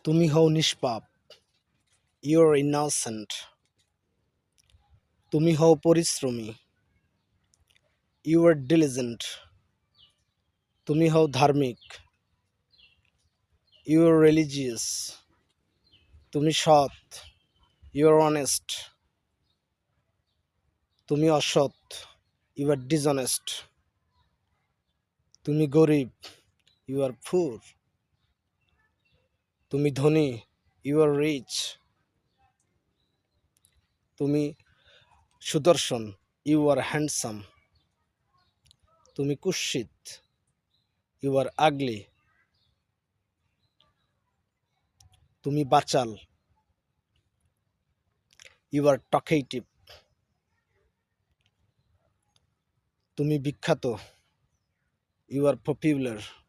তুমি হও নিষ্পাপ, ইউর ইনোসেন্ট। তুমি হও পরিশ্রমী, ইউর ডিলিজেন্ট। তুমি হও ধার্মিক, ইউর রিলিজিয়াস। তুমি সৎ, ইউর অনেস্ট। তুমি অসৎ, ইউর ডিসঅনেস্ট। তুমি গরিব, ইউর পুর। তুমি ধনী, ইউর রিচ। তুমি সুদর্শন, ইউ আর হ্যান্ডসাম। তুমি কুৎসিত, ইউ আর আগলি। তুমি বাচাল, ইউ আর টকেটিভ। তুমি বিখ্যাত, ইউ আর পপুলার।